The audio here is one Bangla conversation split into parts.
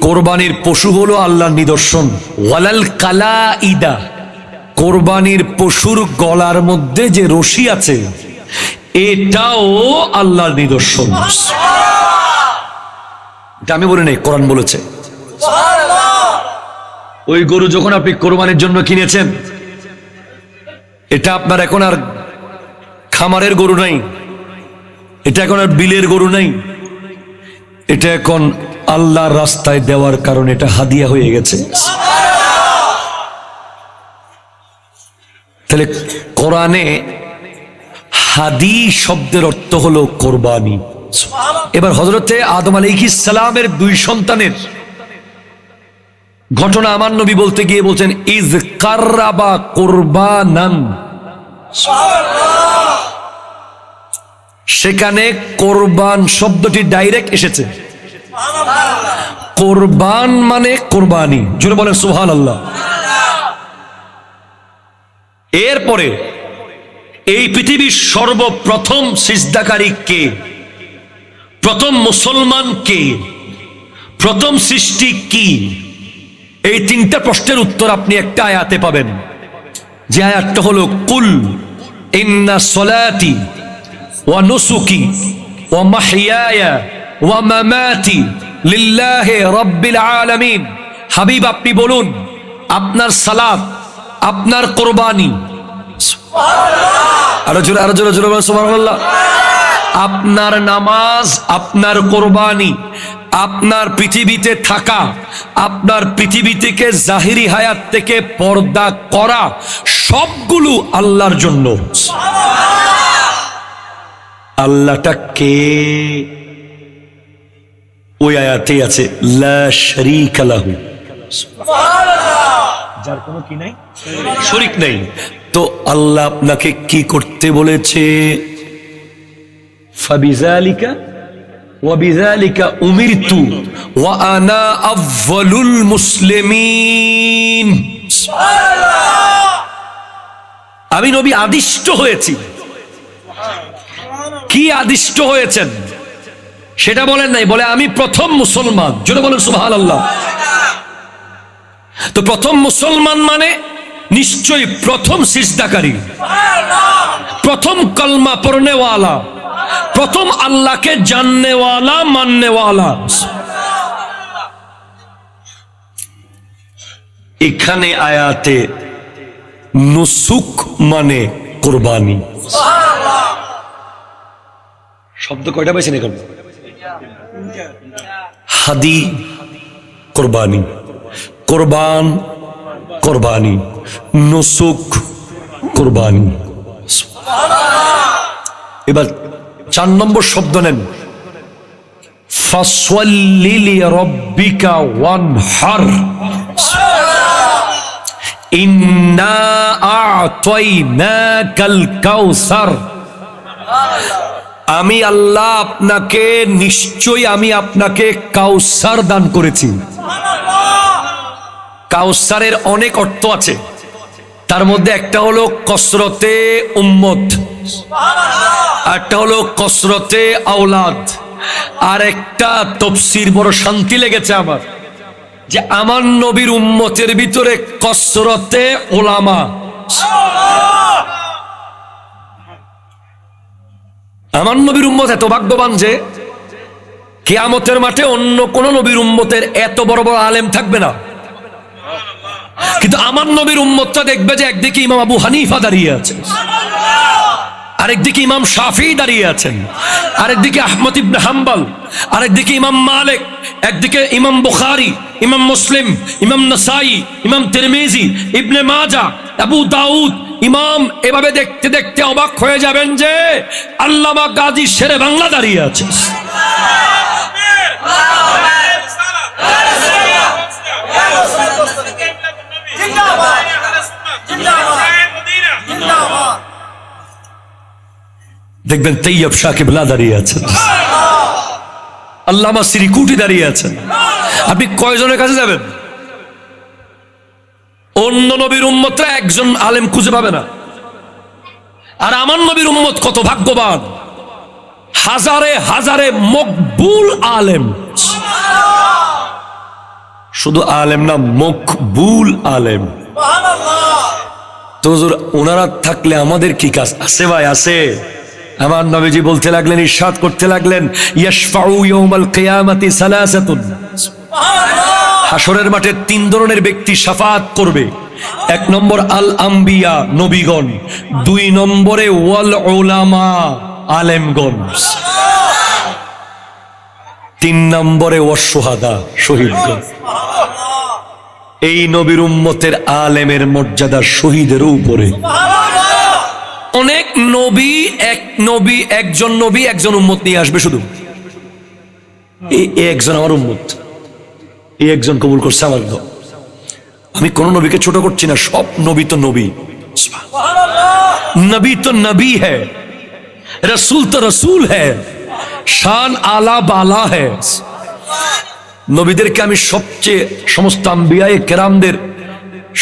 কোরবানির পশু হলো আল্লাহর নিদর্শন। ওয়ালাল কালাইদা, কোরবানির পশুর গলার মধ্যে যে রশি আছে এটাও আল্লাহর নিদর্শন। এটা আমি বলি নাই, কোরআন বলেছে। ওই গরু যখন আপনি কোরবানির জন্য কিনেছেন, এটা আপনার এখন আর খামারের গরু নাই, এটা এখন আর বিলের গরু নাই, এটা এখন আল্লাহর রাস্তায় দেওয়ার কারণে এটা হাদিয়া হয়ে গেছে। তাহলে কোরআনে হাদি শব্দের অর্থ হলো কোরবানি। এবার হযরতে আদম আলাইহিস সালামের দুই সন্তানের ঘটনা আমার নবী বলতে গিয়ে বলছেন, ইজ কাররাবা কুরবানান। সেখানে কোরবান শব্দটি ডাইরেক্ট এসেছে। কোরবান মানে কোরবানি, জোরে বলেন সুবহানাল্লাহ। এরপরে এই পৃথিবীর সর্বপ্রথম সিজদাকারী কে, প্রথম মুসলমান কে, প্রথম সৃষ্টি কি, এই তিনটা প্রশ্নের উত্তর আপনি একটা আয়াতে পাবেন। যে আয়াতটা হলো, কুল ইন্না সলাতি ওয়া নুসুকি ওয়া মাহইয়ায়া ওয়া মামাতি লিল্লাহি রাব্বিল আলামিন। হাবিব আপনি বলুন, আপনার সালাত, আপনার কোরবানি, আরো জোরে আরো জোরে জোরে সুবহানাল্লাহ, আপনার নামাজ, আপনার কোরবানি, আপনার পৃথিবীতে থাকা, আপনার পৃথিবী থেকে জাহিরি হায়াত থেকে পর্দা করা, সবগুলো আল্লাহর জন্য। আল্লাহটা কে? ওই আয়াতে আছে, লা শারীকা লাহু, যার কোনো কি নাই, শরীক নাই। তো আল্লাহ আপনাকে কি করতে বলেছে? ফাবিযালিকা ওয়া বিযালিকা উমিরতু ওয়া আনা আউয়ালুল মুসলিমিন। আমি নবী আদিষ্ট হয়েছি। কি আদিষ্ট হয়েছেন সেটা বলেন নাই, বলে আমি প্রথম মুসলমান। জোরে বলেন সুবহানাল্লাহ। তো প্রথম মুসলমান মানে নিশ্চয়ই প্রথম সিজদাকারী, প্রথম কলমা পড়নেওয়ালা, প্রথম আল্লাহকে জাননেওয়ালা, মাননেওয়ালা। এখানে আয়াতে নুসুক মানে কোরবানি। শব্দ কয়টা পাইছেন এখানে? হাদি কোরবানি, কোরবান কোরবানি, নুসুক কোরবানি। এবার 4 নম্বর শব্দ নেন, ফাসওয়াল্লি লিরাব্বিকা ওয়ানহার। ইন্না আ'তাইনাকাল কাউসার। আমি আল্লাহ আপনাকে, নিশ্চয়ই আমি আপনাকে কাউসার দান করেছি। কাউসারের অনেক অর্থ আছে, তার মধ্যে একটা হলো কসরতে উম্মত, একটা হলো কসরতে আওলাদ, আর একটা তাফসীর বড় শান্তি লেগেছে আমার, যে আমার নবীর উম্মতের ভিতরে কসরতে উলামা। আমার নবীর উম্মত এত ভাগ্যবান যে কিয়ামতের মাঠে অন্য কোন নবীর উম্মতের এত বড় বড় আলেম থাকবে না, কিন্তু আমার নবীর উম্মতটা দেখবে যে একদিকে ইমাম আবু হানিফা দাঁড়িয়ে আছেন, আরেকদিকে ইমাম শাফিঈ দাঁড়িয়ে আছেন, আরেকদিকে আহমদ ইবনে হাম্বল, আরেকদিকে ইমাম মালিক, একদিকে ইমাম বুখারী, ইমাম মুসলিম, ইমাম নাসাই, ইমাম তিরমিজি, ইবনে মাজাহ, আবু দাউদ, ইমাম। এভাবে দেখতে দেখতে অবাক হয়ে যাবেন যে আল্লামা গাজী শেরে বাংলা দাঁড়িয়ে আছে। দেখবেন তৈয়ব শাকিবুল্লাহ দাঁড়িয়ে আছেন, আল্লামা সিরিকুটি দাঁড়িয়ে আছেন। আপনি কয়জনের কাছে যাবেন? অন্য নবীর উম্মতরা একজন আলেম খুঁজে পাবে না, আর আমার নবীর উম্মত কত ভাগ্যবান, হাজারে হাজারে মকবুল আলেম। শুধু আলেম না, মকবুল আলেম। তো হুজুর ওনারা থাকলে আমাদের কি কাজ আছে? ভাই আছে। আমার নবীজি বলতে লাগলেন, ইরশাদ করতে লাগলেন, ইয়াশফাউ ইয়াউমাল কিয়ামাতি সালাসাতুন। হাসরের মাঠে 3 ধরনের ব্যক্তি শাফাআত করবে। 1 নম্বর আল আম্বিয়া, নবীগণ। 2 নম্বরে ওয়াল উলামা, আলেমগণ। 3 নম্বরে ওয়াস শুহাদা, শহীদগণ। এই নবীর উম্মতের আলেমের মর্যাদা শহীদেরও উপরে। অনেক নবী, একজন নবী একজন উম্মত নিয়ে আসবে শুধু। এই একজন আমার উম্মত, এই একজন কবুল করছে আমার দল। আমি কোন নবীকে ছোট করছি না, সব নবী তো নবী। নবী তো নবী হ্যায়, রসুল তো রসুল হ্যায়, শান আলা বালা হ্যায়। নবীদেরকে আমি সবচেয়ে, সমস্ত আম্বিয়ায়ে কেরামদের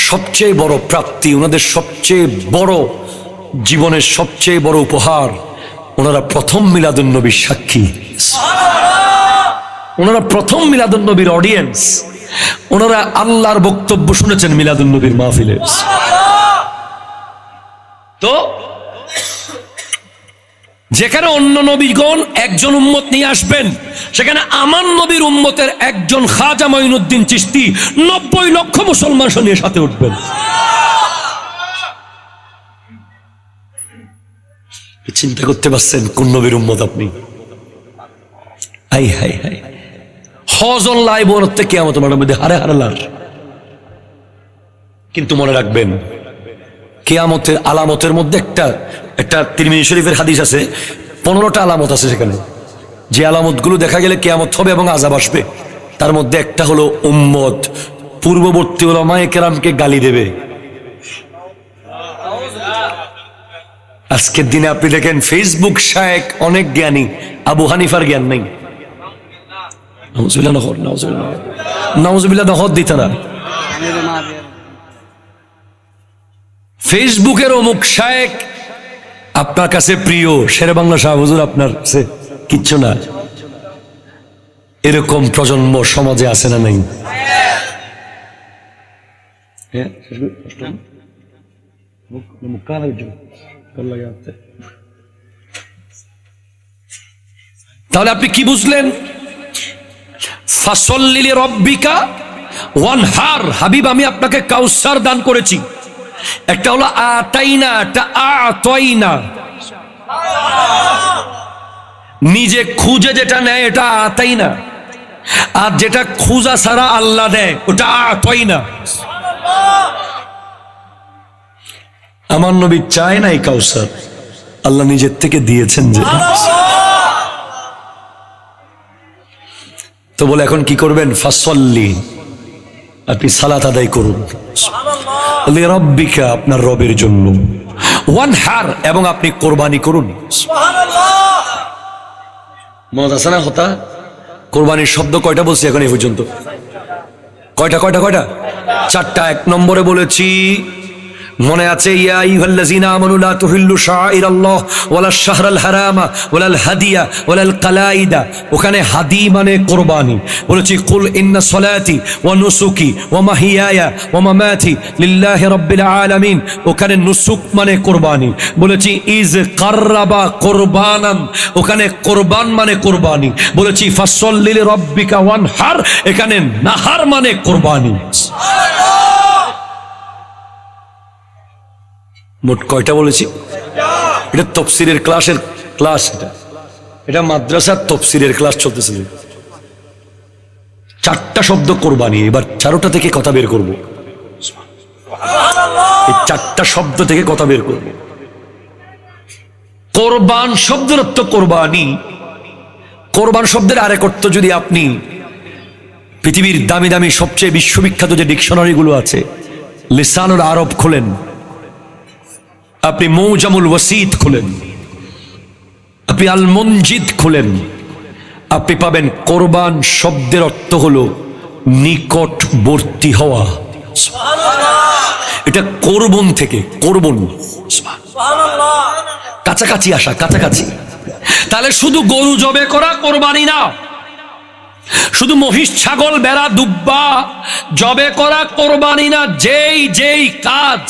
সবচেয়ে বড় প্রাপ্তি, ওনাদের সবচেয়ে বড় জীবনের সবচেয়ে বড় উপহার, ওনারা প্রথম মিলাদুন নবীর সাক্ষী, ওনারা প্রথম মিলাদুন নবীর অডিয়েন্স, ওনারা আল্লাহর বক্তব্য শুনেছেন মিলাদুন নবীর মাহফিলে। তো যেখানে অন্য নবীগণ একজন উম্মত নিয়ে আসবেন, সেখানে আমার নবীর উম্মতের একজন খাজা মঈনুদ্দিন চিশতি 90 লক্ষ মুসলমান নিয়ে সাথে উঠবেন। চিন্তা করতে পারছেন কোন নবীর উম্মত আপনি? হাই হাই হাই, হজন লাইব কিয়ামত মাঠের মধ্যে হারে হারে লাশ। কিন্তু মনে রাখবেন, কিয়ামতের আলামতের মধ্যে একটা তিরমিজি শরীফের হাদিস আছে, 15টা আলামত আছে সেখানে। যে আলামত গুলো দেখা গেলে কিয়ামত হবে এবং আযাব আসবে, তার মধ্যে একটা হলো উম্মত পূর্ববর্তী উলামায়ে কেরামকে গালি দেবে। আজকের দিনে আপনি দেখেন ফেসবুক শায়েখ অনেক জ্ঞানী, আবু হানিফার জ্ঞান নেই। নাউজুবিল্লাহ নহর দিতে না। ফেসবুকের অমুক শায়েখ আপনার কাছে প্রিয়, শেরে বাংলা শাহ হুজুর আপনার কাছে কিচ্ছু না। এরকম প্রজন্ম সমাজে আছে না নাই? তাহলে আপনি কি বুঝলেন? ফাসল্লি লিরাব্বিকা ওয়ানহার, হাবিব আমি আপনাকে কাউসার দান করেছি। একটা হলো আতাইনা, একটা আতাইনা। নিজে খুঁজে যেটা নেয় এটা আতাইনা, আর যেটা খুঁজা ছাড়া আল্লাহ দেয় ওটা আতাইনা। আমার নবী চায় না এই কাউসার, আল্লাহ নিজের থেকে দিয়েছেন যে। তো বলে এখন কি করবেন? ফাসল্লি, আপনি সালাত আদায় করুন লিরাব্বিকা, আপনার রবের জন্য। ওয়ানহার, এবং আপনি কোরবানি করুন। মজা আছে না কথা? কোরবানির শব্দ কয়টা বলছি এখন এই পর্যন্ত? কয়টা? 4টা। 1 নম্বরে বলেছি, মনে আছে, ইয়া আইয়ুহাল্লাযীনা আমানু লা তুহিল্লু শাআইরাল্লাহ ওয়ালাশ শাহরাল হারামা ওয়ালাল হাদিয়া ওয়ালাল কালাইদা। ওখানে হাদি মানে কুরবানি। বলেছি কুল ইন্না সলাতি ওয়া নুসুকি ওয়া মাহিয়ায়া ওয়া মামাতি লিল্লাহি রাব্বিল আলামিন। ওখানে নুসুক মানে কুরবানি। বলেছি ইজ কাররাবা কুরবানান, ওখানে কুরবান মানে কুরবানি। বলেছি ফাসল্লি লিরাব্বিকা ওয়ানহার, এখানে নাহার মানে কুরবানি। মোট কয়টা বলেছি? এটা তাফসীরের ক্লাস, এটা মাদ্রাসার তাফসীরের ক্লাস চলতেছে। 4টা শব্দ কোরবানি। এবার 4টা থেকে কথা বের করব। এই 4টা শব্দ থেকে কথা বের করব। কোরবান শব্দের অর্থ কোরবানি। কোরবান শব্দের আরেক অর্থ যদি আপনি পৃথিবীর দামি দামি সবচেয়ে বিশ্ববিখ্যাত যে ডিকশনারি গুলো আছে, লিসানুল আরব খোলেন, আপনি মৌজামুল ওয়াসিত খুলেন, আপনি আল মুনজিদ খুলেন, আপনি পাবেন কোরবান শব্দের অর্থ হলো নিকটবর্তী হওয়া। এটা কোরবন থেকে, কোরবন কাছাকাছি আসা, কাছাকাছি। তাহলে শুধু গরু জবে করা কোরবানি না, শুধু মহিষ, ছাগল, বেড়া, দুব্বা জবে করা কোরবানি না, যেই যেই কাজ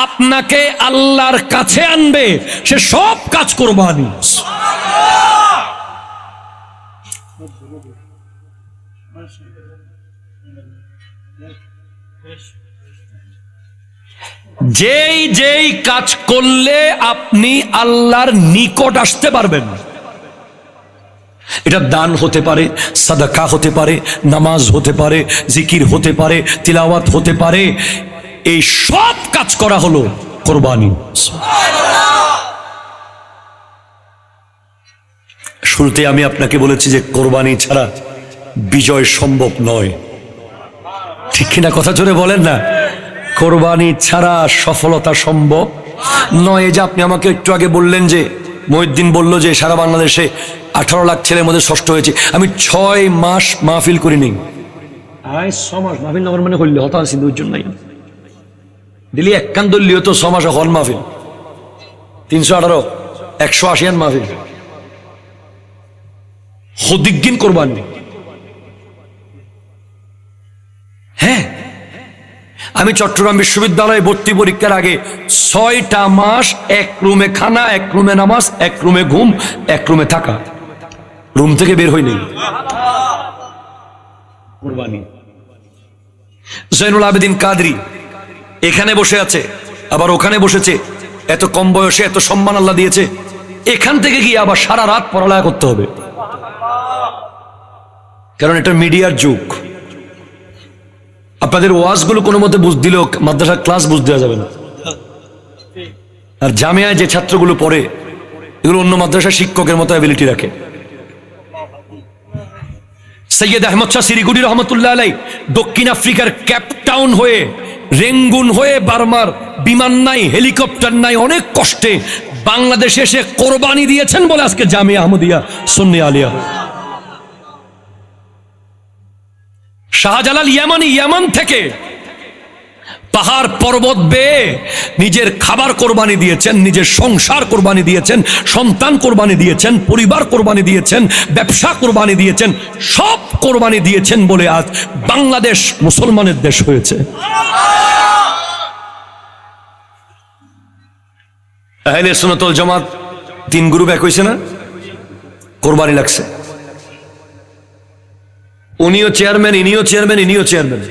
আপনাকে আল্লাহর কাছে আনবে সে সব কাজ কোরবানি। যেই যেই কাজ করলে আপনি আল্লাহর নিকট আসতে পারবেন, এটা দান হতে পারে, সাদাকা হতে পারে, নামাজ হতে পারে, জিকির হতে পারে, তিলাওয়াত হতে পারে, এই সব কাজ করা হলো কোরবানি। শুরুতে আমি আপনাকে বলেছি যে কোরবানি ছাড়া বিজয় সম্ভব নয়, ঠিক কিনা? কথা জোরে বলেন না। কোরবানি ছাড়া সফলতা সম্ভব নয়। এই যে আপনি আমাকে একটু আগে বললেন যে মহিউদ্দিন বলল যে সারা বাংলাদেশে 18 লাখ ছেলের মধ্যে ষষ্ঠ হয়েছে। আমি 6 মাস মাহফিল করিনি। 6 মাস মাহফিল নগর মানে করলে হতো আসি দুজন নাই দিলি একখান দলীয় তো 6 মাসে হল মাহফিল 318 180 মাহফিল হদিকদিন কোরবানি। হ্যাঁ, আমি চট্টগ্রাম বিশ্ববিদ্যালয়ে ভর্তি পরীক্ষার আগে 6টা মাস এক রুমে খানা, এক রুমে নামাজ, এক রুমে ঘুম, এক রুমে থাকা, রুম থেকে বের হইনি। কুরবানি। জৈনুল আবেদিন কাদরি এখানে বসে আছে, আবার ওখানে বসেছে, এত কম বয়সে এত সম্মান আল্লাহ দিয়েছে, এখান থেকে গিয়ে আবার সারা রাত পড়ালেখা করতে হবে, কারণ এটা মিডিয়ার যুগ। আপনাদের ওয়াজগুলো কোনো মতে বুঝ দিলেও মাদ্রাসার ক্লাস বুঝ দেওয়া যাবে না। আর জামিয়ায় যে ছাত্রগুলো পড়ে এগুলো অন্য মাদ্রাসার শিক্ষকের মতো অ্যাবিলিটি রাখে। সৈয়দ আহমদ শাহ সিরিগুড়ি রহমতুল্লাহ আলাই দক্ষিণ আফ্রিকার ক্যাপটাউন হয়ে, রেঙ্গুন হয়ে, বার্মার বিমান নাই, হেলিকপ্টার নাই, অনেক কষ্টে বাংলাদেশে এসে কোরবানি দিয়েছেন বলে আজকে জামিয়া আহমদিয়া সুন্নি আলিয়া। শাহজালাল ইয়ামানি ইয়ামান থেকে পাহাড় পর্বত বেয়ে নিজের খাবার কোরবানি দিয়েছেন, নিজের সংসার কোরবানি দিয়েছেন, সন্তান কোরবানি দিয়েছেন, পরিবার কোরবানি দিয়েছেন, ব্যবসা কোরবানি দিয়েছেন, সব কোরবানি দিয়েছেন বলে আজ বাংলাদেশ মুসলমানের দেশ হয়েছে। আহলে সুন্নাত ওয়াল জামাত 3 গ্রুপ এক হয়েছে না, কোরবানি লাগছে। উনিও চেয়ারম্যান, ইনিও চেয়ারম্যান, ইনিও চেয়ারম্যান।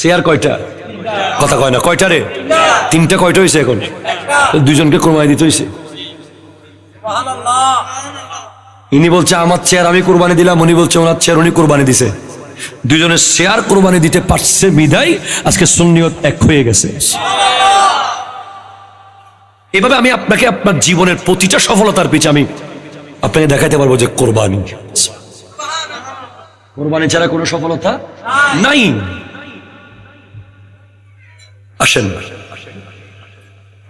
চেয়ার কয়টা? কথা কয় না, কয়টা রে? 3টা। কয়টা হয়েছে এখন? 2জনকে কোরবানি দিতে হয়েছে। ইনি বলছে আমার চেয়ার আমি কোরবানি দিলাম, উনি বলছে ওনার চেয়ার উনি কোরবানি দিছে। 2জনের চেয়ার কোরবানি দিতে পারছে বিদায় আজকে সুন্নিয়ত এক হয়ে গেছে। এভাবে আমি আপনাকে আপনার জীবনের প্রতিটা সফলতার পিছে আমি আপনাকে দেখাতে পারবো যে কোরবানি, কোরবানি ছাড়া কোনো সফলতা নাই। আসেন,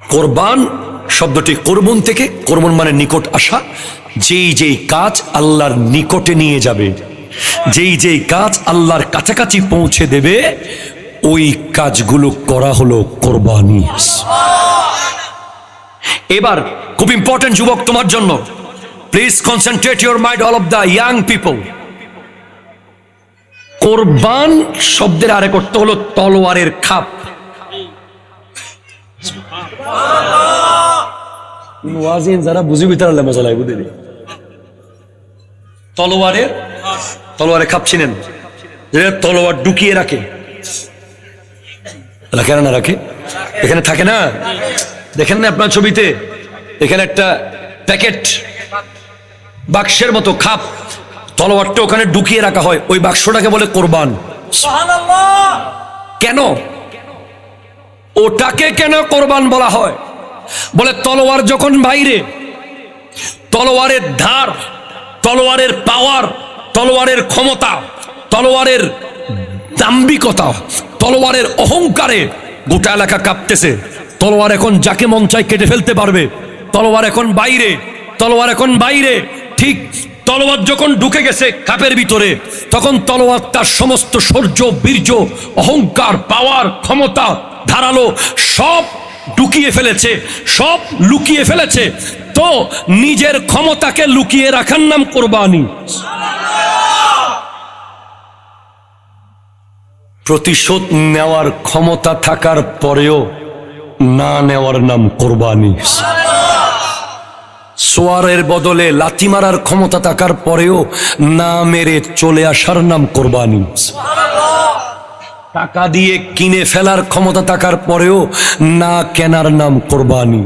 কোরবান শব্দটি কোরবন থেকে, কোরবন মানে নিকট আসা। যেই যেই কাজ আল্লাহর নিকটে নিয়ে যাবে, যেই যেই কাজ আল্লাহর কাছাকাছি পৌঁছে দেবে, ওই কাজগুলো করা হলো কোরবানি। এবার খুব ইম্পর্টেন্ট যুবক তোমার জন্য, please concentrate your mind, all of the young people. কোরবান শব্দের আরেক অর্থ হলো তলোয়ারের খাপ। যারা বুঝিবি তারা মজালাই বুঝে তলোয়ারের খাপ ছিলেন, তলোয়ার ঢুকিয়ে রাখে, কেন না রাখে? এখানে থাকে না, দেখেন না আপনার ছবিতে, এখানে একটা প্যাকেট বাক্সের মতো খাপ, তলোয়ারটা ওখানে ঢুকিয়ে রাখা হয়, ওই বাক্সটাকে বলে কোরবান। কেন ওটাকে কেন কোরবান বলা হয়? বলে তলোয়ার যখন বাইরে, তলোয়ারের ধার, তলোয়ারের পাওয়ার, তলোয়ারের ক্ষমতা, তলোয়ারের দাম্ভিকতা, তলোয়ারের অহংকারে গোটা এলাকা কাঁপতেছে। তলোয়ার এখন যাকে মন চায় কেটে ফেলতে পারবে। তলোয়ার এখন বাইরে, তলোয়ার এখন বাইরে। ঠিক তলোয়ার যখন ঢুকে গেছে খাপের ভিতরে, তখন তলোয়ার তার সমস্ত শৌর্য, বীর্য, অহংকার, পাওয়ার, ক্ষমতা, ধারালো সব ঢুকিয়ে ফেলেছে, সব লুকিয়ে ফেলেছে। তো নিজের ক্ষমতাকে লুকিয়ে রাখার নাম কোরবানি। প্রতিশোধ নেওয়ার ক্ষমতা থাকার পরেও না নেওয়ার নাম কোরবানি। সোয়ারের বদলে লাথি মারার ক্ষমতা থাকার পরেও না মেরে চলে আসার নাম কোরবানি। টাকা দিয়ে কিনে ফেলার ক্ষমতা থাকার পরেও না কেনার নাম কোরবানি।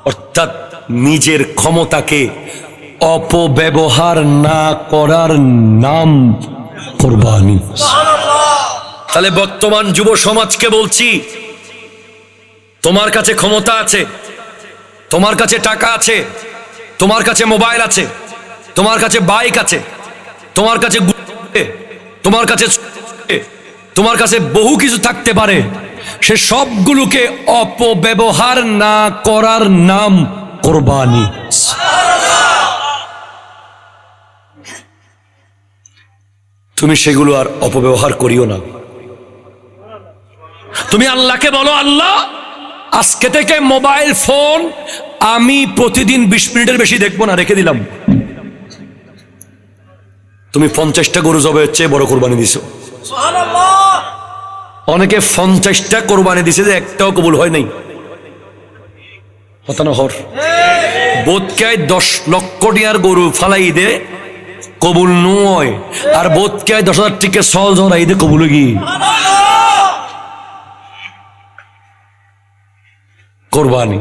অর্থাৎ নিজের ক্ষমতাকে অপব্যবহার না করার নাম কোরবানি। তাহলে বর্তমান যুব সমাজকে বলছি, তোমার কাছে ক্ষমতা আছে, তোমার কাছে টাকা আছে, তোমার কাছে মোবাইল আছে, তোমার কাছে বাইক আছে, তোমার কাছে তোমার কাছে তোমার কাছে বহু কিছু থাকতে পারে, সে সবগুলোকে অপব্যবহার না করার নাম কোরবানি। তুমি সেগুলো আর অপব্যবহার করিও না। তুমি আল্লাহকে বলো, আল্লাহ আজকে থেকে মোবাইল ফোন আমি প্রতিদিন 20 মিনিটের বেশি দেখবো না, রেখে দিলাম। তুমি 50টা গরু জবাইয়ের চেয়ে বড় কোরবানি দিছো। অনেকে 50টা কোরবানি দিছে, যে একটাও কবুল হয় নাই। হতানহর বোধকায় 10 লক্ষ টিয়ার গরু ফালাই দে কবুল নয়, আর বোধকায় 10,000 টিকে সল জড়াই দে কবুল কি। কোরবানি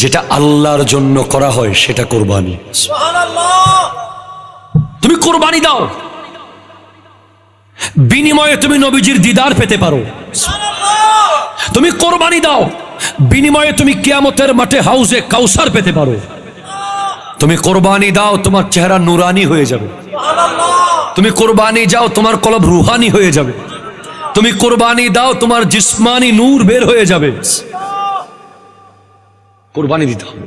যেটা আল্লাহর জন্য করা হয় সেটা কোরবানি। তুমি কোরবানি দাও, বিনিময়ে তুমি নবীজির দিদার পেতে পারো। তুমি কোরবানি দাও, বিনিময়ে তুমি কিয়ামতের মাঠে হাউজে কাউসার পেতে পারো। তুমি কোরবানি দাও, তোমার চেহারা নুরানি হয়ে যাবে। তুমি কোরবানি যাও, তোমার কলব রুহানি হয়ে যাবে। তুমি কোরবানি দাও, তোমার জিসমানি নূর বের হয়ে যাবে। কোরবানি দিতে হবে।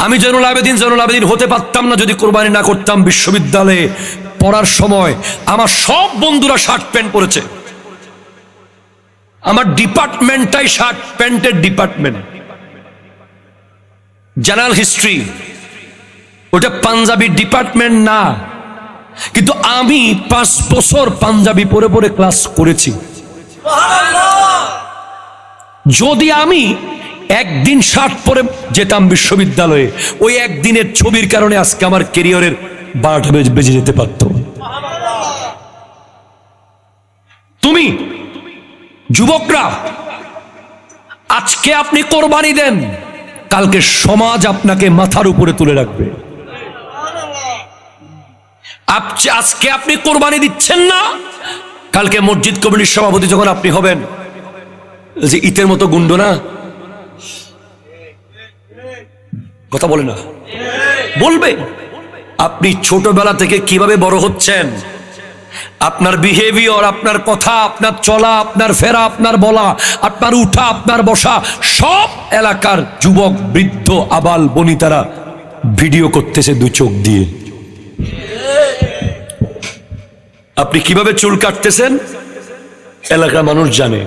আমি জয়নুল আবেদিন হতে পারতাম না যদি কোরবানি না করতাম। বিশ্ববিদ্যালয়ে পড়ার সময় আমার সব বন্ধুরা শার্ট প্যান্ট পরেছে। আমার ডিপার্টমেন্টটাই শার্ট প্যান্টের ডিপার্টমেন্ট। জেনারেল হিস্ট্রি, ওটা পাঞ্জাবি ডিপার্টমেন্ট না, কিন্তু আমি 5 বছর পাঞ্জাবি পরে পরে ক্লাস করেছি। যদি আমি একদিন শার্ট পরে যেতাম বিশ্ববিদ্যালয়ে, ওই একদিনের ছবির কারণে আজকে আমার ক্যারিয়ারের 12টা বেজে যেতে পারত। তুমি যুবকরা আজকে আপনি কোরবানি দেন, কালকে সমাজ আপনাকে মাথার উপরে তুলে রাখবে। আজকে আপনি কোরবানি দিচ্ছেন না, কালকে মসজিদ কমিটির সভাপতি যখন আপনি হবেন, যে ইতের মতো গুন্ড না, কথা বলে না, বলবে। আপনি ছোটবেলা থেকে কিভাবে বড় হচ্ছেন, আপনার বিহেভিয়ার, আপনার কথা, আপনার চলা, আপনার ফেরা, আপনার বলা, আপনার উঠা, আপনার বসা, সব এলাকার যুবক বৃদ্ধ আবাল বনিতারা ভিডিও করতেছে 2 চোখ দিয়ে। আপনি কিভাবে চুল কাটতেছেন এলাকার মানুষ জানে।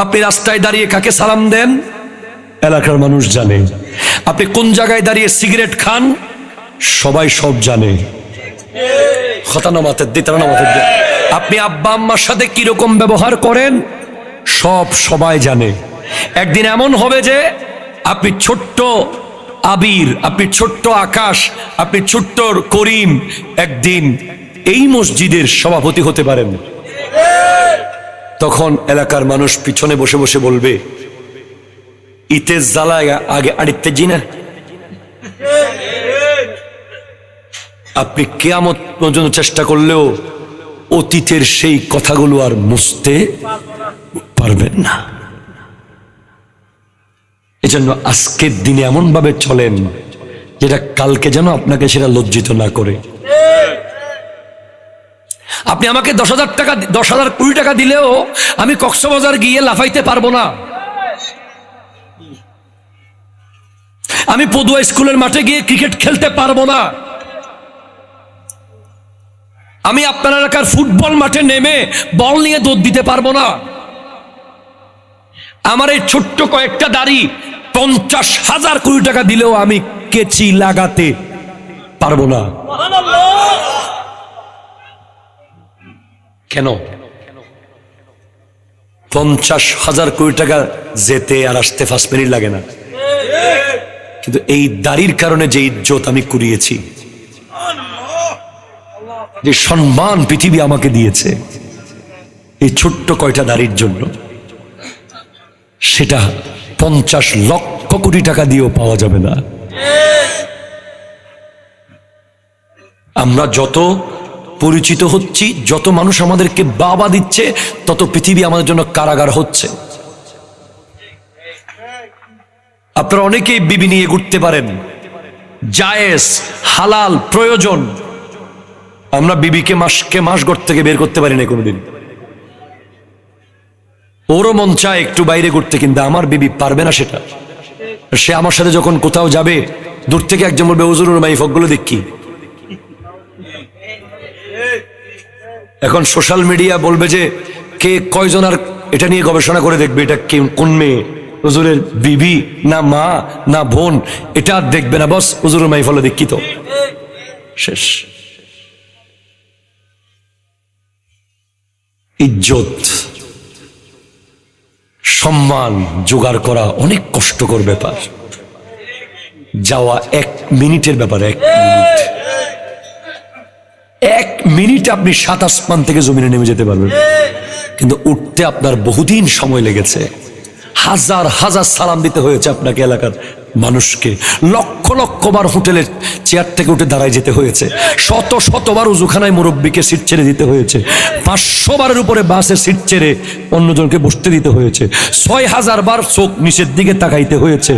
আপনি রাস্তায় দাঁড়িয়ে কাকে সালাম দেন এলাকার মানুষ জানে। আপনি কোন জায়গায় দাঁড়িয়ে সিগারেট খান সবাই সব জানে। আপনি আব্বা আম্মার সাথে কিরকম ব্যবহার করেন সবাই জানে। একদিন এমন হবে যে আপনি ছোট্ট আবির, আপনি ছোট্ট আকাশ, আপনি ছোট্ট করিম একদিন এই মসজিদের সভাপতি হতে পারেন। তখন এলাকার মানুষ পিছনে বসে বসে বলবে, ইতে জ্বালায় আগে আড়িতে জি না। আপনি কিয়ামত পর্যন্ত চেষ্টা করলেও অতীতের সেই কথাগুলো আর মুছতে পারবেন না। এজন্য আজকের দিনে এমন ভাবে চলেন যেটা কালকে যেন আপনাকে সেটা লজ্জিত না করে। আপনি আমাকে 10,000 টাকা, 10,000 20 টাকা দিলেও আমি কক্সবাজার গিয়ে লাফাইতে পারবো না। আমি পদুয়া স্কুলের মাঠে গিয়ে ক্রিকেট খেলতে পারবো না। আমি আপনার এলাকার ফুটবল মাঠে নেমে বল নিয়ে দৌড় দিতে পারবো না। আমার এই ছোট্ট কয়েকটা দাড়ি 50,000 কোটি টাকা দিলেও আমি কেচি লাগাতে পারবো না। কেন? 50,000 কোটি টাকা যেতে আর আসতে 5 মিনিট লাগে না, কিন্তু এই দাড়ির কারণে যে ইজ্জত আমি কুড়িয়েছি, যে সম্মান পৃথিবী আমাকে দিয়েছে এই ছোট্ট কয়টা দাড়ির জন্য, সেটা 50 লক্ষ কোটি টাকা দিয়েও পাওয়া যাবে না। আমরা যত পরিচিত হচ্ছি, যত মানুষ আমাদেরকে বাবা দিচ্ছে, তত পৃথিবী আমাদের জন্য কারাগার হচ্ছে। আপনারা অনেকেই বিবি নিয়ে ঘুরতে পারেন, জায়েজ, হালাল, প্রয়োজন। আমরা বিবিকে মাস ঘর থেকে বের করতে পারি না কোনোদিন। ওরও মন চায় একটু বাইরে ঘুরতে, কিন্তু আমার বিবি পারবে না সেটা। সে আমার সাথে যখন কোথাও যাবে, দূর থেকে একজন বলবে, হুজুর মাই ফকগুলো দেখি। এখন সোশ্যাল মিডিয়া বলবে যে কে কয়জন আর এটা নিয়ে গবেষণা করে দেখবে এটা কোন মেয়ে, হুজুরের বিবি না মা না বোন, এটা আর দেখবে না। বস হুজুরের মাই ফলো দেখি তো, শেষ। ইজ্জত, সম্মান জোগাড় করা অনেক কষ্টকর ব্যাপার। যাওয়া 1 মিনিটের ব্যাপার। 1 মিনিট আপনি 7 আসমান থেকে জমিনে নেমে যেতে পারবেন, কিন্তু উঠতে আপনার বহুদিন সময় লেগেছে। হাজার হাজার সালাম দিতে হয়েছে আপনাকে, এলাকার মানুষকে। লক্ষ লক্ষ বার হোটেলের চেয়ার থেকে উঠে দাঁড়ায় যেতে হয়েছে। শত শতবার উজুখানায় মুরব্বীকে সিট ছেড়ে দিতে হয়েছে। 500 বারের উপরে বাসের সিট ছেড়ে অন্যজনকে বসতে দিতে হয়েছে। 6000 বার চোখ নিচের দিকে তাকাইতে হয়েছে।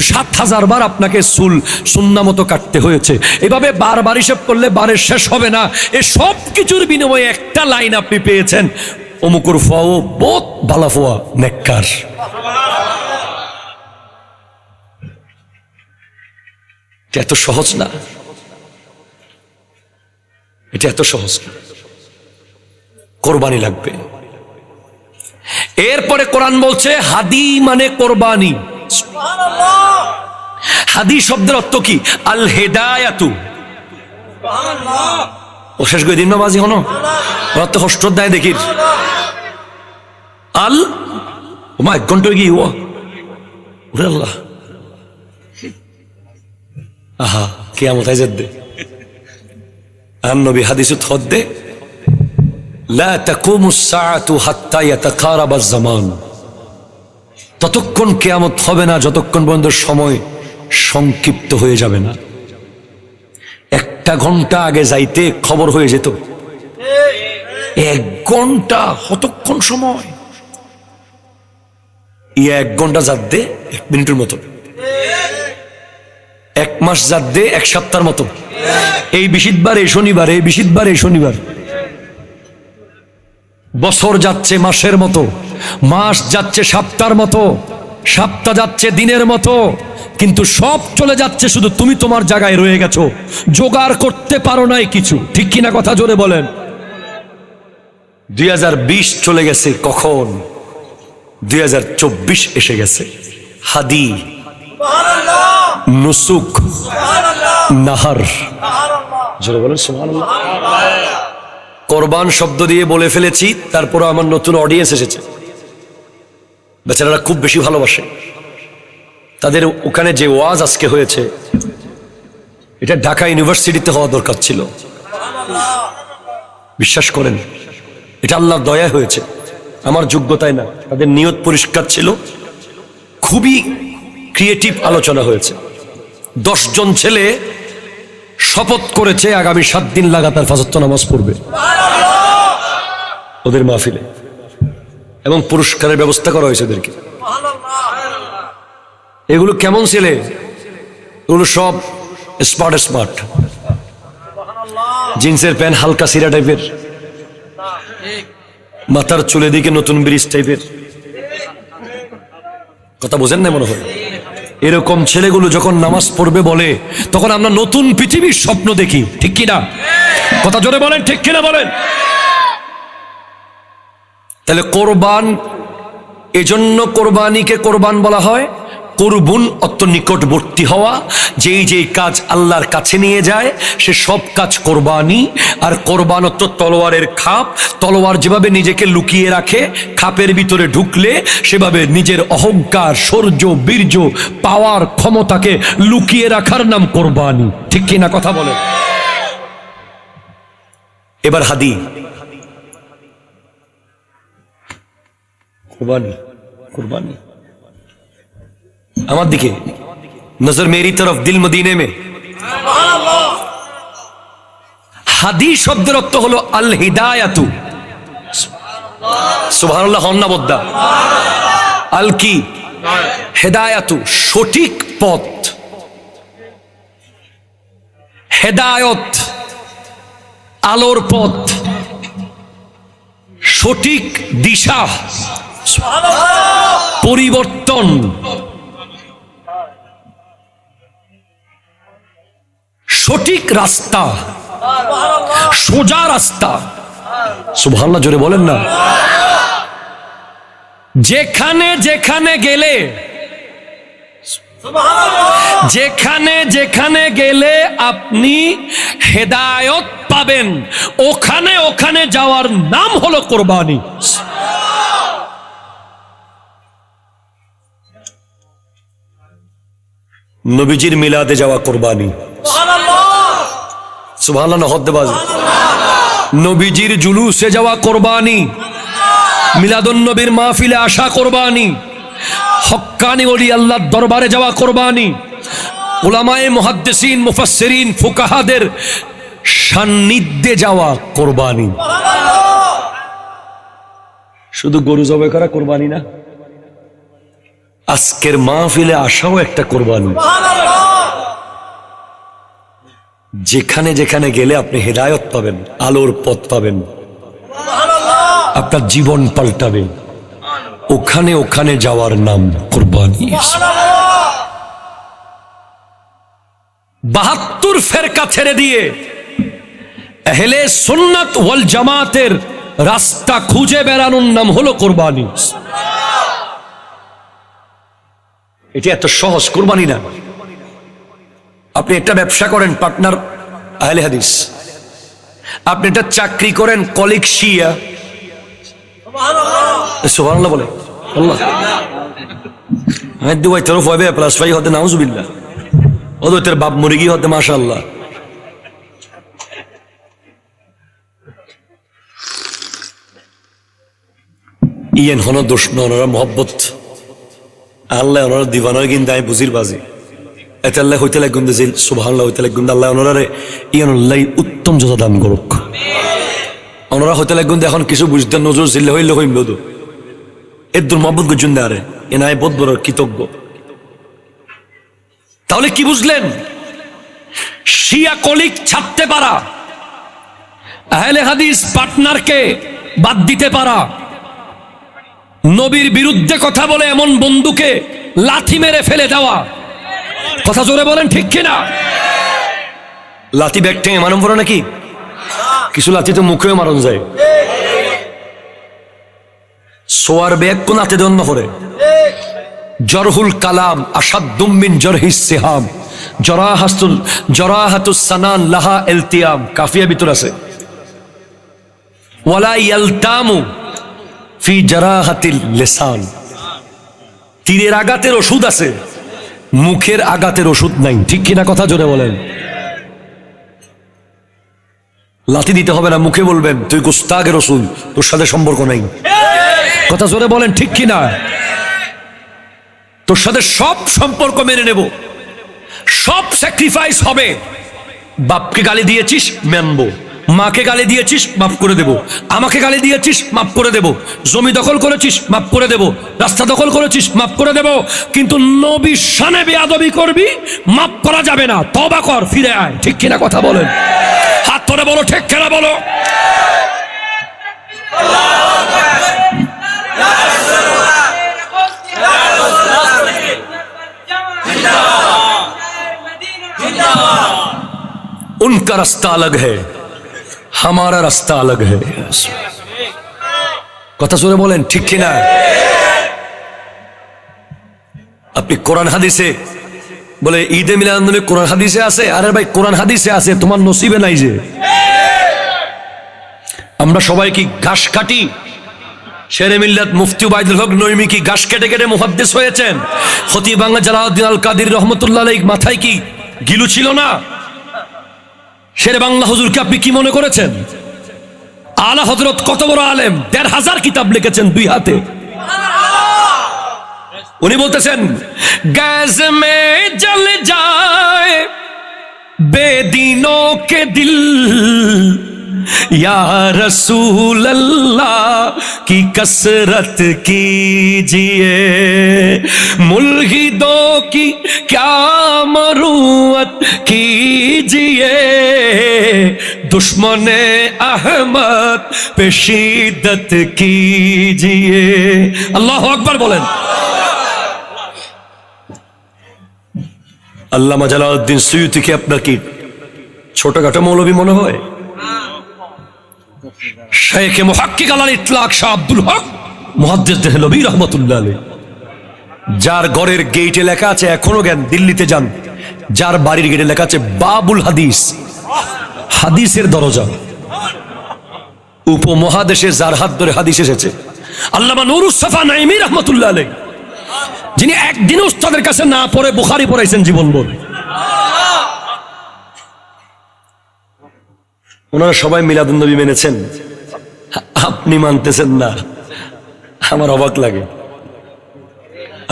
7000 বার আপনাকে চুল সুন্নাহ মতো কাটতে হয়েছে। এভাবে বারবার হিসেব করলে বারের শেষ হবে না। এ সব কিছুর বিনিময়ে একটা লাইন আপনি পেয়েছেন, অমুকুর ফাও বহুত ভালা ফোয়া নেককার। এটা এত সহজ না, এটা এত সহজ না। কোরবানি লাগবে। এরপরে কোরআন বলছে হাদি মানে কোরবানি। হাদি শব্দের অর্থ কি? আল হেদায়াতু। ও শেষ করে দিন না মাঝি হনো অর্থ হস্ত দেয় দেখি আল ওমা 1 ঘন্টা গিয়ে ও আল্লাহ আহা কিয়ামত আইজাত দে আন নবী হাদিসে থদ্দে লা তাকুমুস সাআতু হাত্তা ইয়াতাকারাবাজ জামান। ততক্ষণ কিয়ামত হবে না যতক্ষণ পর্যন্ত সময় সংক্ষিপ্ত হয়ে যাবে না। 1 ঘন্টা আগে যাইতে খবর হয়ে যেত, 1 ঘন্টা কতক্ষণ সময়? 1 ঘন্টা যাত দে 1 মিনিটের মতো, 1 মাস যাত দে 1 সপ্তাহের মতো। এই বিশিতবার এই শনিবার, এই বিশিতবার এই শনিবার। বছর যাচ্ছে মাসের মতো, মাস যাচ্ছে সপ্তাহের মতো, সপ্তাহ যাচ্ছে দিনের মতো, কিন্তু সব চলে যাচ্ছে, শুধু তুমি তোমার জায়গায় রয়ে গেছো, জোগাড় করতে পারো নাই কিছু। ঠিক কিনা কথা জোরে বলেন। 2020 চলে গেছে, কখন 2024 এসে গেছে। হাদি, নুসুক, নাহার, জোরে বলেন সুবহানাল্লাহ। কোরবান শব্দ দিয়ে বলে ফেলেছি, তারপর আমার নতুন অডিয়েন্স এসেছে, বেচারারা খুব বেশি ভালোবাসে। তাদের ওখানে যে ওয়াজ আজকে হয়েছে, এটা ঢাকা ইউনিভার্সিটিতে হওয়া দরকার ছিল। বিশ্বাস করেন, এটা আল্লাহর দয়ায় হয়েছে, আমার যোগ্যতায় না। তাদের নিয়ত পরিষ্কার ছিল, খুবই ক্রিয়েটিভ আলোচনা হয়েছে। 10 জন ছেলে শপথ করেছে আগামী 7 দিন লাগাতার ফাজর নামাজ পড়বে ওদের মাহফিলে, এবং পুরস্কারের ব্যবস্থা করা হয়েছে ওদেরকে। এগুলো কেমন ছেলে? এগুলো সব স্মার্ট, জিন্সের প্যান্ট হালকা সিরা টাইপের, মাথার চুলে দিকে নতুন ব্রিজ টাইপের। কথা বোঝেন না মনে হয়? এরকম ছেলেগুলো যখন নামাজ পড়বে বলে, তখন আমরা নতুন পৃথিবীর স্বপ্ন দেখি। ঠিক কিনা? কথা জোরে বলেন, ঠিক কিনা বলেন। তাহলে কোরবান, এজন্য কোরবানিকে কোরবান বলা হয়। কুরবুন অত নিকটবর্তী হওয়া, যেই যেই কাজ আল্লাহর কাছে নিয়ে যায় সে সব কাজ কোরবানি। আর কোরবান অত তলোয়ারের খাপ, তলোয়ার যেভাবে নিজেকে লুকিয়ে রাখে, খাপের ভিতরে ঢুকলে সেভাবে নিজের অহংকার, শৌর্য, বীর্য, পাওয়ার, ক্ষমতাকে লুকিয়ে রাখার নাম কোরবানি। ঠিক কিনা কথা বলে? এবার হাদি, कुर्बानी कुर्बानी আমার দিকে नजर मेरी तरफ दिल मदीने में। হাদি শব্দের অর্থ হলো আল হিদায়াতু। সুবহানাল্লাহ হন্না বদ্দা। আল কি? হেদায়াতু, সঠিক পথ। হেদায়ত আলোর পথ, সঠিক দিশা, পরিবর্তন, সঠিক রাস্তা, সোজা রাস্তা। সুবহানাল্লাহ জোরে বলেন না। যেখানে যেখানে গেলে, যেখানে যেখানে গেলে আপনি হেদায়ত পাবেন, ওখানে ওখানে যাওয়ার নাম হলো কোরবানি। নবীজির মিলাদে যাওয়া কোরবানি। সুবহানাল্লাহ হদ্দে বাজে। নবীজির জুলুসে যাওয়া কোরবানি, মিলাদুন নবীর মাহফিলে আসা কোরবানি, হক্কানি ওলি আল্লাহর দরবারে যাওয়া কোরবানি, উলামায়ে মুহাদ্দিসিন, মুফাসসিরিন, ফুকাহাদের সান্নিধ্যে যাওয়া কোরবানি। শুধু গরু জবাই করা কোরবানি না, আজকের মাহফিলে আসাও একটা কোরবানি। যেখানে যেখানে গেলে আপনি হেদায়ত পাবেন, আলোর পথ পাবেন, আপনার জীবন পাল্টাবে, ওখানে ওখানে যাওয়ার নাম কোরবানি। 72 ফেরকা ছেড়ে দিয়ে আহলে সুন্নাত ওয়াল জামাতের রাস্তা খুঁজে বেড়ানোর নাম হলো কোরবানি। এটা এত সহজ কোরবানি না। আপনি একটা ব্যবসা করেন, পার্টনার আহলে হাদিস, আপনি একটা চাকরি করেন, কলিগ শিয়া। সুবহানাল্লাহ বলে আল্লাহ। হ্যাঁ দুই তরফ হবে প্লাস ফাই হতে নাউজুবিল্লাহ, ওদের তোর বাপ মুরগি হতে মাশাআল্লাহ। ইয়েন হন দোষ নরা মোহব্বত আল্লাহ ওনারা দিবানা কিন্তু আমি বুঝির বাজি এতে আল্লাহ হইতে লাগুন যে সুবহানাল্লাহ হইতে লাগুন আল্লাহ ওনারে ইয়ানুল্লাহ উত্তম যত দান করুক। ওনারা হইতে লাগুন এখন কিছু বুঝতে নজর জিল্লে হইলে হইম বধু এর দূর মহব্বত গুজুন আরে এনায় বোধ বড় কৃতজ্ঞ। তাহলে কি বুঝলেন? শিয়া কলিগ ছাড়তে পারা, আহলে হাদিস পার্টনারকে বাদ দিতে পারা, নবীর বিরুদ্ধে কথা বলে এমন বন্ধুকে লাথি মেরে ফেলে দেওয়া। কথা জোরে বলেন ঠিক কিনা? লাথি ব্যাগ ঠেঙে মারণ পড়ে নাকি? কিছু লাথি তো মুখেও মারণ যায়। সোয়ার ব্যাগ কোন হাতে দন্য করে? জরহুল কালাম আসাদ্দুম মিন জরহিস সিহাম, জরাহাতুস সানান লাহা ইলতিয়াম। কাফিয়া ভিতর আছে ওয়ালা ইয়ালতামু ফি জারাহাতিল লিসান। তীরের আঘাতের ওষুধ আছে, মুখের আঘাতের ওষুধ নাই। ঠিক কিনা কথা জোরে বলেন। লাথি দিতে হবে না, মুখে বলবেন তুই গুস্তাখের রসুল, তোর সাথে সম্পর্ক নাই। কথা জোরে বলেন ঠিক কিনা? তোর সাথে সব সম্পর্ক মেনে নেব, সব স্যাক্রিফাইস হবে। বাপকে গালি দিয়েছিস মানবো, মাকে গালি দিয়েছিস মাফ করে দেব, আমাকে গালি দিয়েছিস মাফ করে দেব, জমি দখল করেছিস মাফ করে দেব, রাস্তা দখল করেছিস মাফ করে দেব। কিন্তু নবীর শানে বেয়াদবি করবি, মাফ করা যাবে না। তওবা কর, ফিরে আয়। ঠিক কিনা কথা বলেন? হাত ধরে বলো ঠিক কিনা বলো। उनका रास्ता अलग है, हमारा रास्ता अलग है। কথা শুনে বলেন ঠিক কিনা? আপনি কোরআন হাদিসে বলে ঈদে মিলাদুন্নবী কোরআন হাদিসে আছে, আরে ভাই কোরআন হাদিসে আছে, তোমার নসিবে নাই যে। আমরা সবাই কি ঘাস কাটি? শেরে মিল্লাত মুফতি উবাইদুল হক নইমি কি ঘাস কেটে কেটে মুহাদ্দিস হয়েছেন? খতিব বাংলা জালাউদ্দিন আল কাদির রহমতুল্লাহ আলাইহি মাথায় কি গিলু ছিল না? শেরে বাংলা হুজুরকে আপনি কি মনে করেছেন? আলা হযরত কত বড় আলেম, ১৫০০ কিতাব লিখেছেন 2 হাতে। উনি বলতেছেন গ্যাস মে জল যায় বেদিনों के दिल या रसूल अल्लाह की कसरत कीजिए, मुल्हिदों की क्या मरूअत कीजिए, दुश्मने अहमद पे शिद्दत कीजिए। अल्लाहु अकबर बोलें। আল্লামা জালালউদ্দিন সুয়ুতীকে আপনার কি ছোটখাটো মৌলবী মনে হয়? শেখ মুহাক্কিক আলাল ইতলাক শাহ আব্দুল হক মুহাদ্দিস দেহলভী রহমাতুল্লাহ আলাইহি, যার ঘরের গেটে লেখা আছে, এখনো জ্ঞান দিল্লিতে যান, যার বাড়ির গেটে লেখা আছে বাবুল হাদিস, হাদিসের দরজা। উপমহাদেশে যার হাত ধরে হাদিস এসেছে আল্লামা নুরুস সাফা নাইমি রহমাতুল্লাহ আলাইহি, যিনি একদিন উস্তাদের কাছে না পড়ে বুখারী পড়াইছেন জীবনভর। ওনারা সবাই মিলাদুন্নবী মেনেছেন, আপনি মানতেছেন না, আমার অবাক লাগে।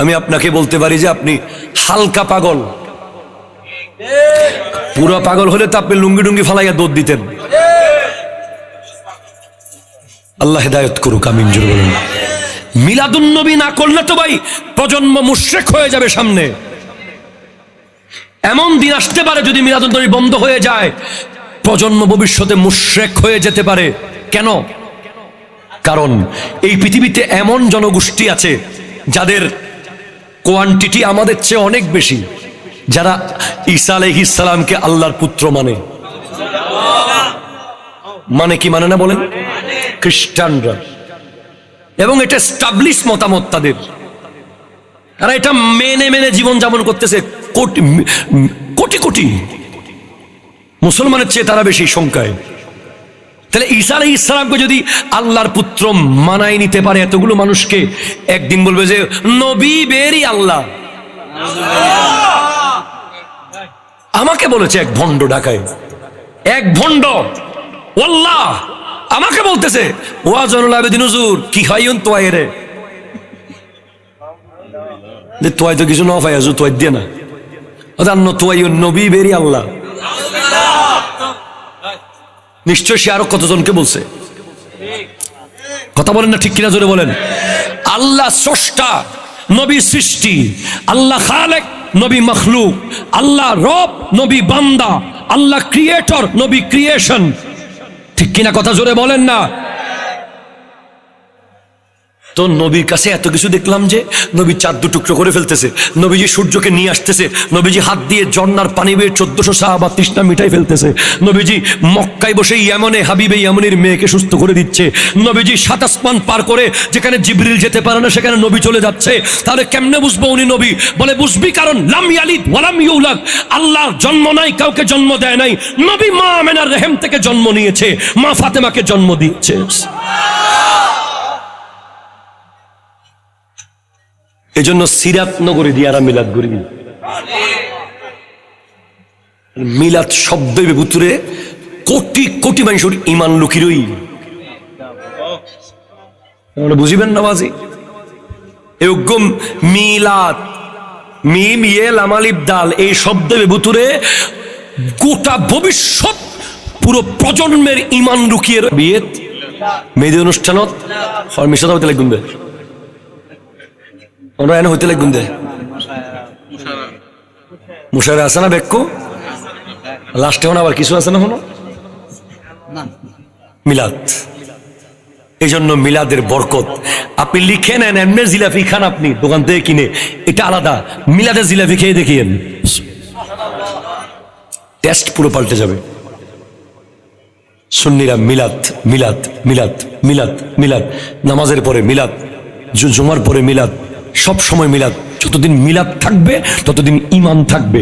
আমি আপনাকে বলতে পারি যে আপনি হালকা পাগল, পুরো পাগল হলে তো আপনি লুঙ্গি ডুঙ্গি ফালাইয়া দৌড় দিতেন। আল্লাহ হেদায়েত করুক, আমিন জোরে বলুন। মিলাদুন্নবী না করলে তো ভাই প্রজন্ম মুশরিক হয়ে যাবে। সামনে এমন দিন আসতে পারে যদি মিলাদুন্নবী বন্ধ হয়ে যায়, প্রজন্ম ভবিষ্যতে মুশরিক হয়ে যেতে পারে। কেন? কারণ এই পৃথিবীতে এমন জনগোষ্ঠী আছে যাদের কোয়ান্টিটি আমাদের চেয়ে অনেক বেশি, যারা ঈসা আলাইহিস সালামকে আল্লাহর পুত্র মানে। মানে কি মানে না বলেন? খ্রিস্টানরা, এবং এটা স্টাবলিশ মতামত তাদের, তারা এটা মেনে মেনে জীবন যাপন করতেছে। কোটি কোটি কোটি মুসলমানের চেয়ে তারা বেশি সংখ্যায়। তাহলে ঈসা আলাইহিস সালামকে যদি আল্লাহর পুত্র মানায় নিতে পারে এতগুলো মানুষকে, একদিন বলবে যে নবী বেরি আল্লাহ। আমাকে বলেছে এক ভণ্ড ঢাকায়, এক ভণ্ড ওয়াল্লাহ আমাকে বলতেছে, ওয়াজনুল আবেদিন হুজুর কি খাইউন তোয়াই রে, যে তোয়াই তো কিছু না পাই হুজুর, তোয়াই দিয়ে না, অন্য তোয়াইউন নবী বেরি আল্লাহ। নিশ্চয় সে আরো কতজনকে বলছে। কথা বলেন না, ঠিক কিনা জোরে বলেন। আল্লাহ স্রষ্টা, নবী সৃষ্টি, আল্লাহ খালেক, নবী মখলুক, আল্লাহ রব, নবী বান্দা, আল্লাহ ক্রিয়েটর, নবী ক্রিয়েশন। ঠিক কিনা কথা জোরে বলেন না। তো নবীর কাছে এত কিছু দেখলাম যে নবী চাঁদ টুকরো করে ফেলতেছে, নবীজি সূর্যকে নিয়ে আসতেছে, নবীজি হাত দিয়ে ঝর্ণার পানি বেয়ে 1400 সাহাবা তৃষ্ণা মিটাই ফেলতেছে, নবীজি মক্কায় বসে ইয়ামনে হাবিবে ইয়ামনির মেয়েকে সুস্থ করে দিচ্ছে, নবীজি 7 আসমান পার করে যেখানে জিবরিল যেতে পারে না সেখানে নবী চলে যাচ্ছে। তাহলে কেমনে বুঝবো উনি নবী? বলে বুঝবি কারণ লাম ইয়ালিদ ওয়ালাম ইউলাদ, আল্লাহর জন্ম নাই, কাউকে জন্ম দেয় নাই। নবী মা আমেনার রহিম থেকে জন্ম নিয়েছে, মা ফাতেমাকে জন্ম দিয়েছে। এজন্য সিরাত নগরী দিয়ে আমরা মিলাদ করি। মিলাদ শব্দের ভিতরে কোটি কোটি মানুষের ইমান লুকিয়ে রই, বুঝিবেন না বাজি? এরকম মিলাদ, মিম ইয়ে লাম আলিফ দাল, এই শব্দের ভিতরে গোটা ভবিষ্যৎ পুরো প্রজন্মের ইমান লুকিয়ে রই। বিয়ে মেহেদি অনুষ্ঠানত মিশাদ হইতে লাগবে, ওরা এনে হইতে লাগবেন দে মুশারে আছে না বেক্য লাস্টে হন, আবার কিছু আছে না হলো মিলাদ। এই জন্য মিলাদের বরকত। আপনি লিখে নেন, এমনি জিলাপি খান আপনি দোকান থেকে কিনে, এটা আলাদা। মিলাদের জিলাপি খেয়ে দেখিয়েন, টেস্ট পুরো পাল্টে যাবে। সুন্নিরা মিলাদ মিলাদ মিলাদ মিলাদ মিলাদ, নামাজের পরে মিলাদ, জুমার পরে মিলাদ, সব সময় মিলাদ। যতদিন মিলাদ থাকবে ততদিন ঈমান থাকবে।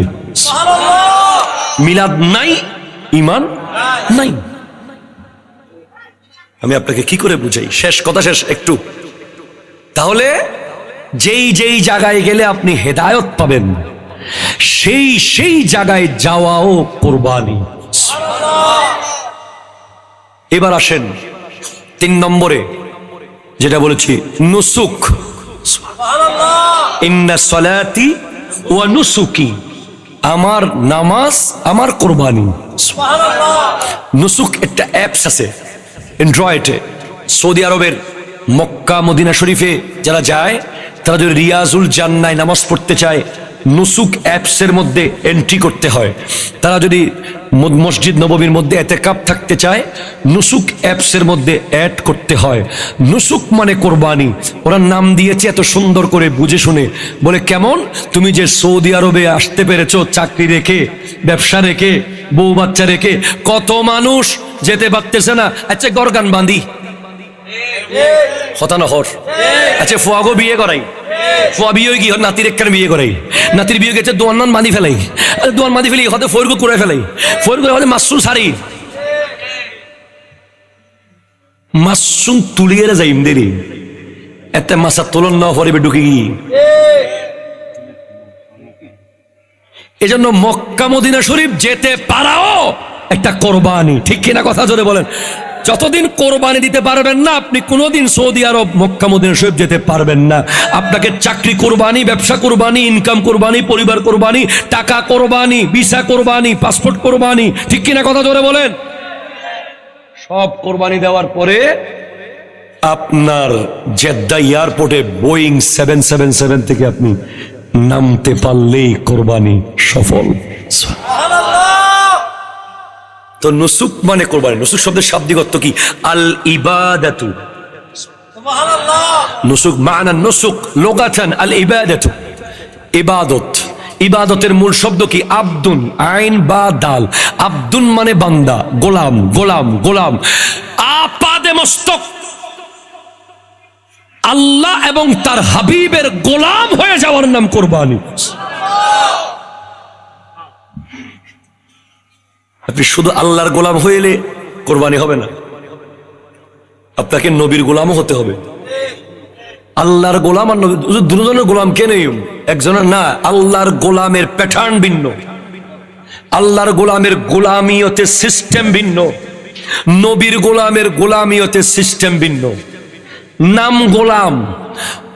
মিলাদ নাই, ঈমান নাই। আমি আপনাকে কি করে বুঝাই? শেষ কথা, শেষ একটু। তাহলে যেই যেই জায়গায় গেলে আপনি হেদায়েত পাবেন, সেই সেই জায়গায় যাওয়াও কুরবানি। এবার আসেন 3 নম্বরে যেটা বলেছি, নুসুক। ইন্না সলাতি ওয়া নুসুকি, আমার নামাজ আমার কুরবানি। নুসুক একটা অ্যাপস আছে অ্যান্ড্রয়েডে। সৌদি আরবের মক্কা মদিনা শরীফে যারা যায়, তারা যদি রিয়াজুল জান্নায় নামাজ পড়তে চায়, নুসুক অ্যাপসের মধ্যে এন্ট্রি করতে হয়। তারা যদি মসজিদ নববীর মধ্যে এতেকাফ থাকতে চায়, নুসুক অ্যাপসের মধ্যে অ্যাড করতে হয়। নুসুক মানে কোরবানি। ওরা নাম দিয়েছে এত সুন্দর করে বুঝে শুনে। বলে কেমন? তুমি যে সৌদি আরবে আসতে পেরেছো চাকরি রেখে, ব্যবসা রেখে, বউ বাচ্চা রেখে, কত মানুষ যেতে পারতেছে না। আচ্ছা গরগান বাঁধি হতা না হর। আচ্ছা ফুয়াগো বিয়ে করাই, ফুয়া বিয়ে কি নাতির একখানে বিয়ে করাই, নাতির বিয়ে গেছে দোয়ান মান বাঁধি ফেলাই, দোয়ান বাঁধি ফেলি হতে ফোরগো করে ফেলাই, ফোর করে হতে মাসুম সারি মাসুম তুলিয়ে যাইম দেরি এত মাসা তোলন না হরিবে ঢুকে গিয়ে। এজন্য মক্কা মদিনা শরীফ যেতে পারাও একটা কোরবানি, ঠিক কিনা? কথা জোরে বলেন। যতদিন কোরবানি দিতে পারবেন না, আপনি কোনোদিন সৌদি আরব মক্কা মদিনা শরীফ যেতে পারবেন না। আপনাকে চাকরি কোরবানি, ব্যবসা কোরবানি, ইনকাম কোরবানি, পরিবার কোরবানি, টাকা কোরবানি, ভিসা কোরবানি, পাসপোর্ট কোরবানি, ঠিক কিনা? কথা জোরে বলেন। সব কোরবানি দেওয়ার পরে আপনার জেদ্দা এয়ারপোর্টে বোয়িং 777 থেকে আপনি নামতে পারলেই কোরবানি সফল। তো নুসুক মানে কোরবানি। নুসুক শব্দের শাব্দিক অর্থ কি? আল ইবাদাতু। নুসুক মানা নুসুক লুগাতান আল ইবাদাতু, ইবাদত। ইবাদতের মূল শব্দ কি? আব্দুন, আইন বা দাল। আব্দুন মানে বান্দা, গোলাম, গোলাম, গোলাম। আপাদে মস্তক আল্লাহ এবং তার হাবিবের গোলাম হয়ে যাওয়ার নাম কোরবানি। আপনি শুধু আল্লাহর গোলাম হইলে কোরবানি হবে না, আপনাকে নবীর গোলামও হতে হবে। আল্লাহর গোলাম আর নবী দুজনের গোলাম কে নেই একজনের না। আল্লাহর গোলামের প্যাটার্ন ভিন্ন, আল্লাহর গোলামের গোলামিয়তে সিস্টেম ভিন্ন, নবীর গোলামের গোলামিয়তে সিস্টেম ভিন্ন। নাম গোলাম,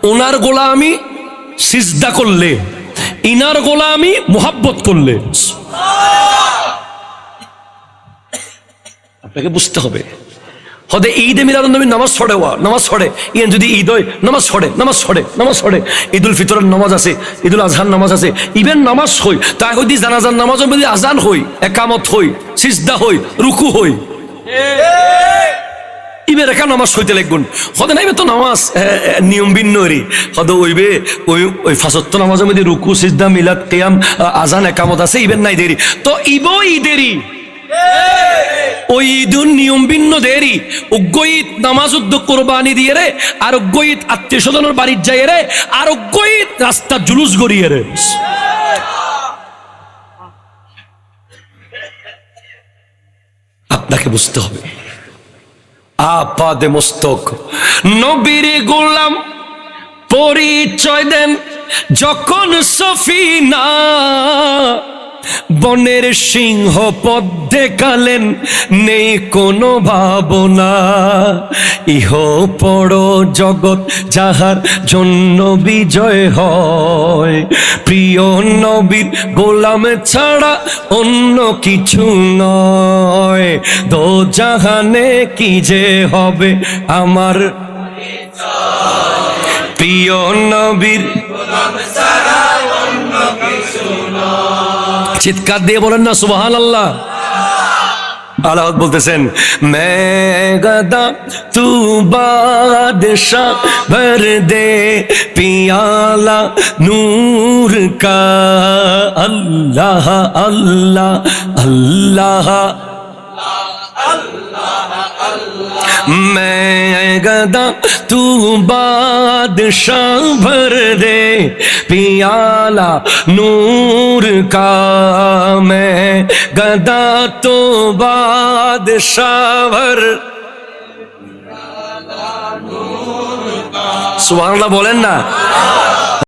ওনার গোলামি সিজদা করলে, ইনার গোলামি মুহাব্বত করলে। আপনাকে বুঝতে হবে। হতে ঈদে মিলাদুন্নবী নামাজ পড়ে, নামাজ পড়ে, ইয়ান যদি ঈদ হয় নামাজ পড়ে, নামাজ পড়ে, নামাজ পড়ে। ঈদুল ফিতরের নামাজ আছে, ঈদুল আজহার নামাজ আছে, ইভেন নামাজ হই তাই হইতে জানাজার নামাজ যদি আজান হই, একামত হই, সিজদা হই, রুকু হই, ইবে রেখা নামাজ হইতে লাগবেন। হতে নাইবে তো নামাজ নিয়ম ভিন্ন রে। হতে ওইবে ওই ফাঁসত্ব নামাজের মধ্যে রুকু, সিজদা, মিলাদ, কিয়াম, আজান, একামত আছে, ইভেন নাই দেরি। তো ইবো ঈদেরই, ওই ঈদুন নিয়ম ভিন্ন দেরি। উগ্গঈদ নামাজ উদ্যোগ কোরবানি দিয়ে রে, আর উগ্গঈদ আত্মীয় স্বজনের বাড়ির যাই রে, আর উগ্গঈদ রাস্তা জুলুস গড়িয়ে রে। আপনাকে বুঝতে হবে। আপাদে মস্তক নবীর গোলাম পরিচয় দেন যখন সফিনা, বনের সিংহ পথ দেখালেন, নেই কোনো ভাবনা। ইহ পর জগৎ যাহার জন্য বিজয় হয়, প্রিয় নবীর গোলাম ছাড়া অন্য কিছু নয়। দো জাহানে কি যে হবে আমার প্রিয় নবীর গোলাম ছাড়া অন্য কিছু নয়। চিৎকার দিয়ে বলেন না সুবহানাল্লাহ। আল্লাহ বলতেছেন, मैं गदा तू बादशाह भर दे पियाला नूर का, अल्लाह अल्लाह अल्लाह मैं गदा तू बादशाह भर दे पियाला नूर का मैं गदा तो बादशाह भर सुभान अल्लाह बोलें ना